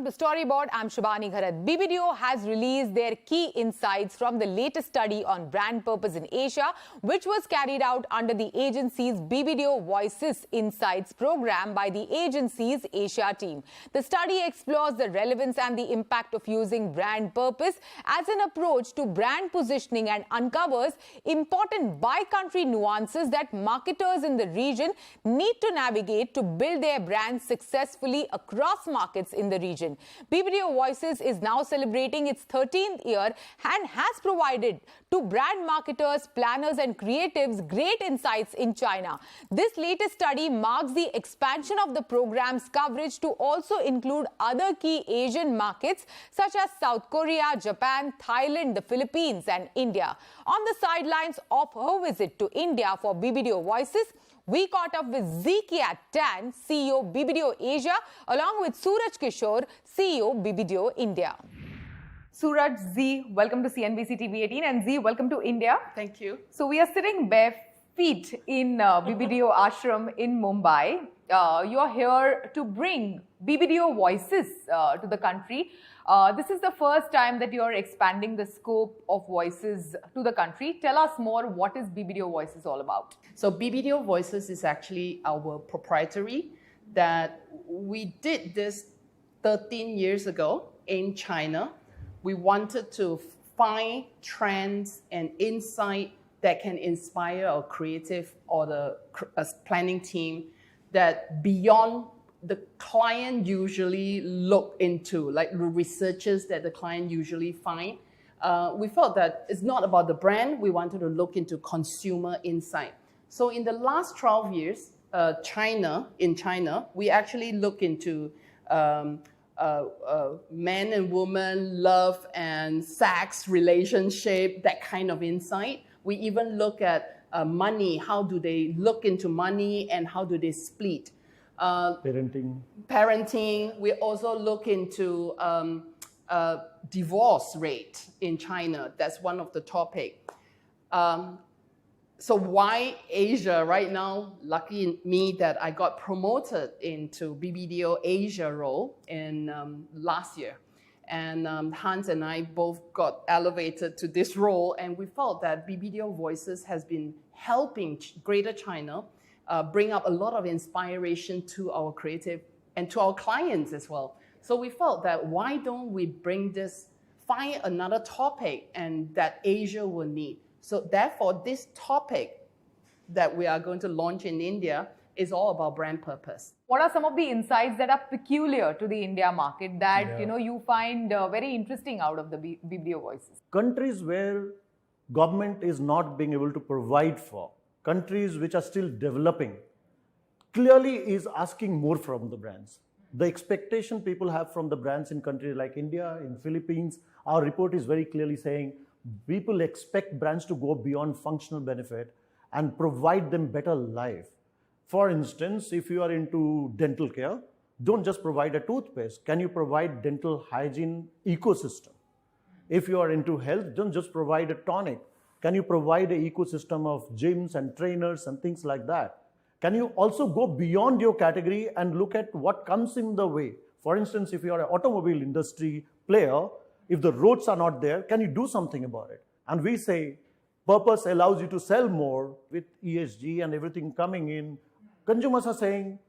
welcome to Storyboard. I'm Shibani, Gharat. BBDO has released their key insights from the latest study on brand purpose in Asia, which was carried out under the agency's BBDO Voices Insights program by the agency's Asia team. The study explores the relevance and the impact of using brand purpose as an approach to brand positioning and uncovers important by-country nuances that marketers in the region need to navigate to build their brands successfully across markets in the region. BBDO Voices is now celebrating its 13th year and has provided to brand marketers, planners and creatives great insights in China. This latest study marks the expansion of the program's coverage to also include other key Asian markets such as South Korea, Japan, Thailand, the Philippines and India. On the sidelines of her visit to India for BBDO Voices, we caught up with TzeKiat Tan, CEO-BBDO Asia, along with Suraj Kishore, CEO-BBDO India. Suraj, Z, welcome to CNBC TV18, and Z, welcome to India. Thank you. So we are sitting bare feet in BBDO Ashram in Mumbai. You are here to bring BBDO Voices to the country. This is the first time that you are expanding the scope of Voices to the country. Tell us more, what is BBDO Voices all about? So BBDO Voices is actually our proprietary that we did this 13 years ago in China. We wanted to find trends and insight that can inspire our creative or the planning team that beyond the client usually look into, like the researchers that the client usually find. We felt that it's not about the brand. We wanted to look into consumer insight. So in the last 12 years, in China, we actually look into man and woman, love and sex relationship, that kind of insight. We even look at money. How do they look into money and how do they split? Parenting. We also look into divorce rate in China. That's one of the topics. So why Asia right now? Lucky me that I got promoted into BBDO Asia role in last year. And Hans and I both got elevated to this role, and we felt that BBDO Voices has been helping Greater China bring up a lot of inspiration to our creative and to our clients as well. So we felt that why don't we bring this, find another topic and that Asia will need. So therefore, this topic that we are going to launch in India is all about brand purpose. What are some of the insights that are peculiar to the India market that you find very interesting out of the BBDO Voices? Countries where government is not being able to provide for, countries which are still developing, clearly is asking more from the brands. The expectation people have from the brands in countries like India, in Philippines, our report is very clearly saying people expect brands to go beyond functional benefit and provide them better life. For instance, if you are into dental care, don't just provide a toothpaste. Can you provide dental hygiene ecosystem? If you are into health, don't just provide a tonic. Can you provide an ecosystem of gyms and trainers and things like that? Can you also go beyond your category and look at what comes in the way? For instance, if you are an automobile industry player, if the roads are not there, can you do something about it? And we say, purpose allows you to sell more with ESG and everything coming in. Consumers are saying,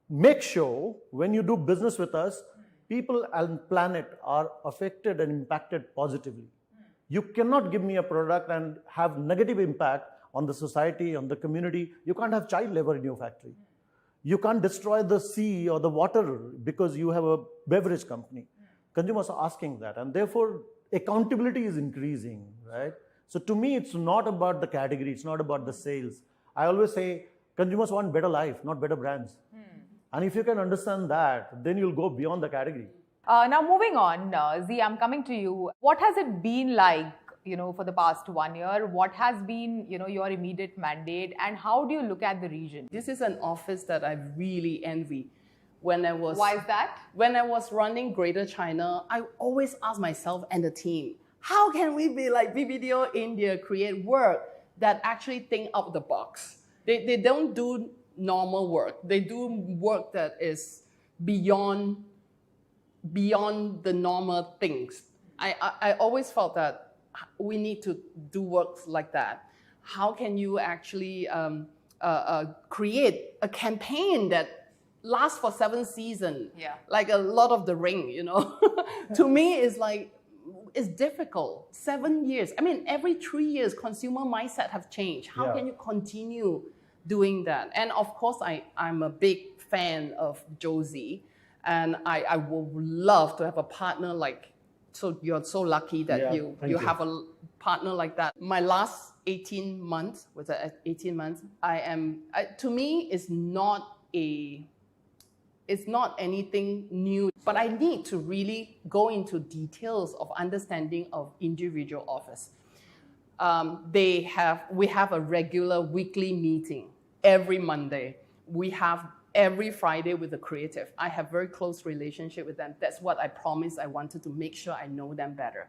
make sure when you do business with us, people and planet are affected and impacted positively. You cannot give me a product and have negative impact on the society, on the community. You can't have child labor in your factory. You can't destroy the sea or the water because you have a beverage company. Consumers are asking that, and therefore accountability is increasing, right? So to me, it's not about the category, it's not about the sales. I always say consumers want better life, not better brands. And if you can understand that, then you'll go beyond the category. Now moving on, Z, I'm coming to you. What has it been like, for the past 1 year? What has been, your immediate mandate, and how do you look at the region? This is an office that I really envy. Why is that? When I was running Greater China, I always asked myself and the team, how can we be like BBDO India, create work that actually think out the box? They don't do normal work. They do work that is beyond beyond the normal things. I always felt that we need to do work like that. How can you actually create a campaign that lasts for 7 seasons? Yeah. Like a Lord of the Ring, you know? To me, it's difficult. 7 years. I mean, every 3 years, consumer mindset have changed. How can you continue doing that? And of course, I'm a big fan of Josie, and I would love to have a partner like. So you're so lucky that you have a partner like that. My last 18 months, was it 18 months? To me, it's not anything new, but I need to really go into details of understanding of individual office. We have a regular weekly meeting every Monday. We have every Friday with the creative. I have very close relationship with them. That's what I promised. I wanted to make sure I know them better.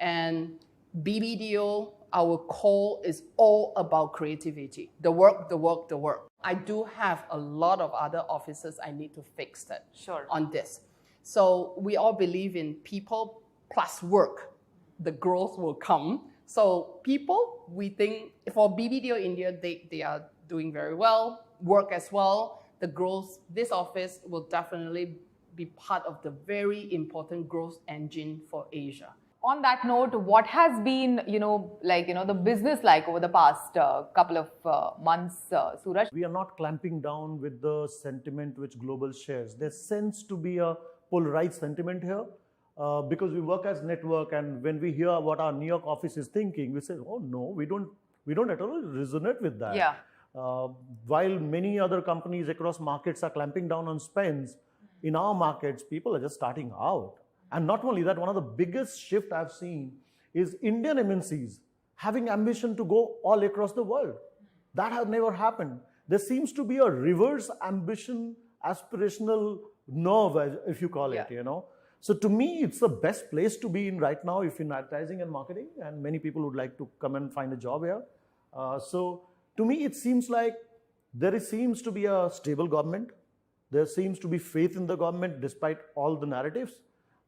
And BBDO, our core is all about creativity. The work. I do have a lot of other offices I need to fix that on this. So we all believe in people plus work. The growth will come. So people, we think for BBDO India, they are doing very well, work as well. The growth, this office will definitely be part of the very important growth engine for Asia. On that note, what has been, the business like over the past couple of months, Suraj? We are not clamping down with the sentiment which global shares. There seems to be a polarized sentiment here because we work as network, and when we hear what our New York office is thinking, we say, oh no, we don't at all resonate with that. Yeah. While many other companies across markets are clamping down on spends, in our markets, people are just starting out. And not only that, one of the biggest shift I've seen is Indian MNCs having ambition to go all across the world. That has never happened. There seems to be a reverse ambition, aspirational nerve, if you call it, you know. So to me, it's the best place to be in right now if in advertising and marketing, and many people would like to come and find a job here. So to me, it seems like there seems to be a stable government. There seems to be faith in the government despite all the narratives.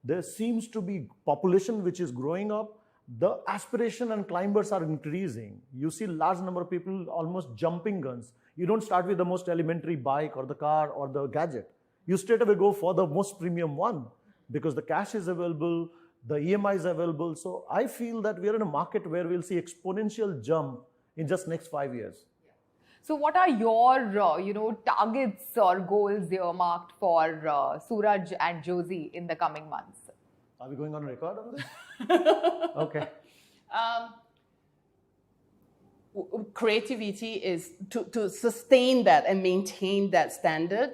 There seems to be population which is growing up. The aspiration and climbers are increasing. You see large number of people almost jumping guns. You don't start with the most elementary bike or the car or the gadget. You straight away go for the most premium one because the cash is available, the EMI is available. So I feel that we are in a market where we'll see exponential jump in just next 5 years. So what are your, targets or goals earmarked for Suraj and Josie in the coming months? Are we going on record on this? Okay. Creativity is to sustain that and maintain that standard.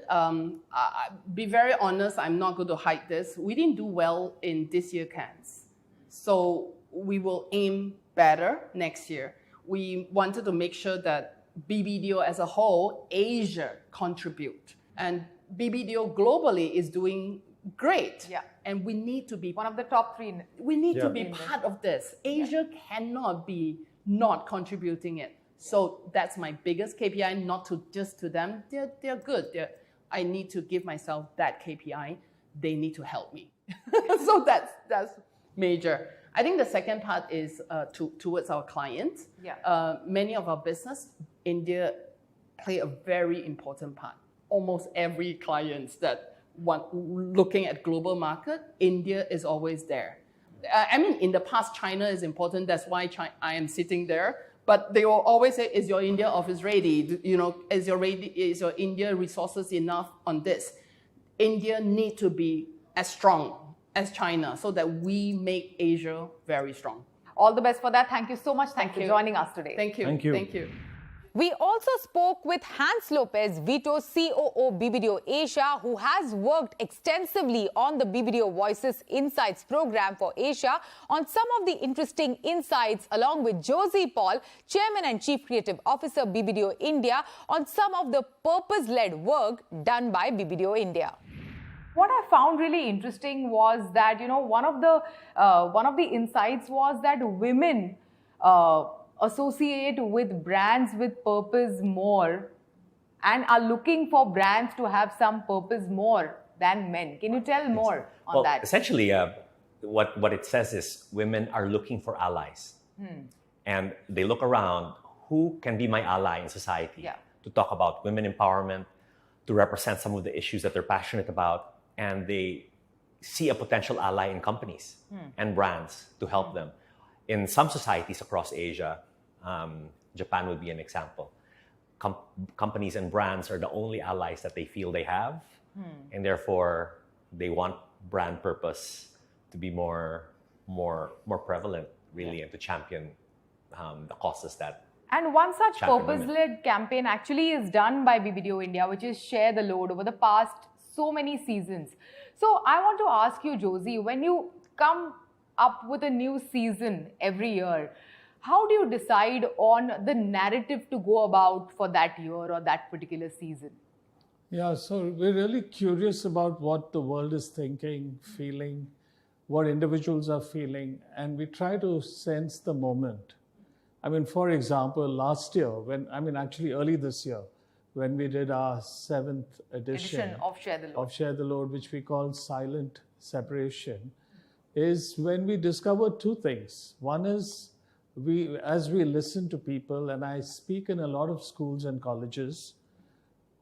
Be very honest, I'm not going to hide this. We didn't do well in this year Cannes. So we will aim better next year. We wanted to make sure that BBDO as a whole, Asia contribute. And BBDO globally is doing great. Yeah. And we need to be one of the top 3. We need to be part of this. Asia cannot be not contributing it. So that's my biggest KPI, not to just to them. They're good. I need to give myself that KPI. They need to help me. So that's major. I think the second part is towards our clients. Yeah. Many of our business, India play a very important part. Almost every client that looking at global market, India is always there. I mean, in the past, China is important. That's why I am sitting there. But they will always say, is your India office ready? Is your India resources enough on this? India need to be as strong as China so that we make Asia very strong. All the best for that. Thank you so much. Thanks for joining us today. Thank you. Thank you. Thank you. We also spoke with Hans Lopez, Vito's COO-BBDO Asia, who has worked extensively on the BBDO Voices Insights program for Asia on some of the interesting insights, along with Josie Paul, Chairman and Chief Creative Officer, BBDO India, on some of the purpose-led work done by BBDO India. What I found really interesting was that, one of the insights was that women associate with brands with purpose more and are looking for brands to have some purpose more than men. Can you tell more on well, that? Essentially, what it says is women are looking for allies. And they look around, who can be my ally in society to talk about women empowerment, to represent some of the issues that they're passionate about, and they see a potential ally in companies and brands to help them. In some societies across Asia, Japan would be an example. Companies and brands are the only allies that they feel they have, and therefore they want brand purpose to be more prevalent, really, and to champion the causes that. And one such champion purpose-led campaign actually is done by BBDO India, which is Share the Load, over the past so many seasons. So I want to ask you, Josie, when you come up with a new season every year, how do you decide on the narrative to go about for that year or that particular season? Yeah, so we're really curious about what the world is thinking, feeling, what individuals are feeling, and we try to sense the moment. I mean, for example, last year, actually early this year, when we did our 7th edition of Share the Load, which we call Silent Separation, is when we discovered two things. One is, as we listen to people, and I speak in a lot of schools and colleges,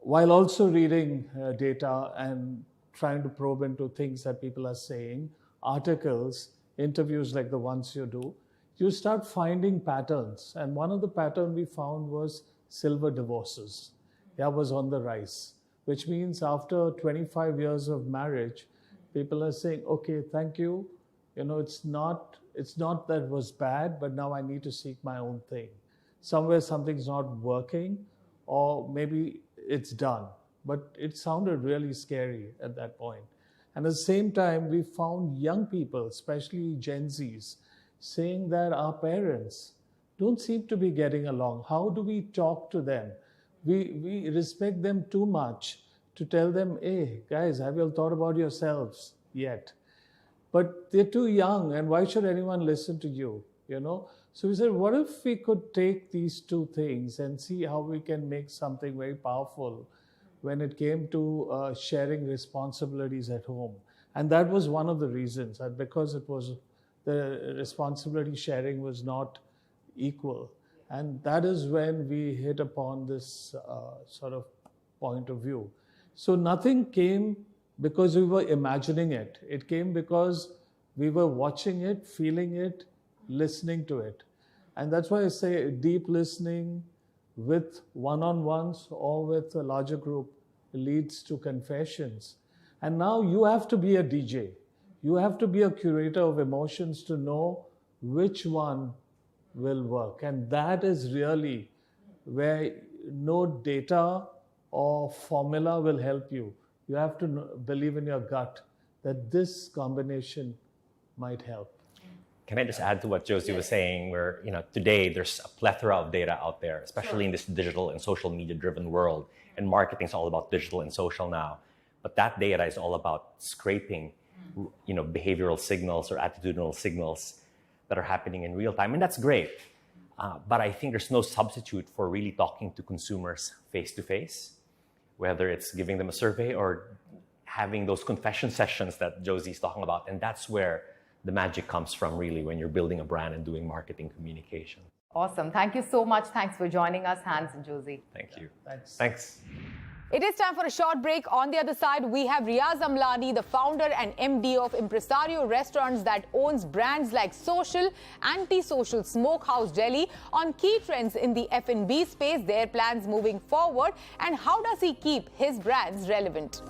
while also reading data and trying to probe into things that people are saying, articles, interviews like the ones you do, you start finding patterns. And one of the patterns we found was silver divorces. That was on the rise, which means after 25 years of marriage, people are saying, okay, thank you. You know, it's not that it was bad, but now I need to seek my own thing. Somewhere something's not working, or maybe it's done. But it sounded really scary at that point. And at the same time, we found young people, especially Gen Zs, saying that our parents don't seem to be getting along. How do we talk to them? We respect them too much to tell them, hey, guys, have you all thought about yourselves yet? But they're too young, and why should anyone listen to you, you know? So we said, what if we could take these two things and see how we can make something very powerful when it came to sharing responsibilities at home. And that was one of the reasons, that because it was the responsibility sharing was not equal. And that is when we hit upon this sort of point of view. So nothing came because we were imagining it. It came because we were watching it, feeling it, listening to it. And that's why I say deep listening with one-on-ones or with a larger group leads to confessions. And now you have to be a DJ. You have to be a curator of emotions to know which one will work. And that is really where no data or formula will help you. You have to believe in your gut that this combination might help. Can I just add to what Josie was saying, where today there's a plethora of data out there, especially in this digital and social media driven world, and marketing is all about digital and social now. But that data is all about scraping, behavioral signals or attitudinal signals that are happening in real time, and that's great. But I think there's no substitute for really talking to consumers face to face, whether it's giving them a survey or having those confession sessions that Josie's talking about, and that's where the magic comes from, really, when you're building a brand and doing marketing communication. Awesome. Thank you so much. Thanks for joining us, Hans and Josie. Thank you. Thanks. It is time for a short break. On the other side, we have Riaz Amlani, the founder and MD of Impresario Restaurants that owns brands like Social, Anti-Social, Smokehouse Delhi, on key trends in the F&B space, their plans moving forward, and how does he keep his brands relevant?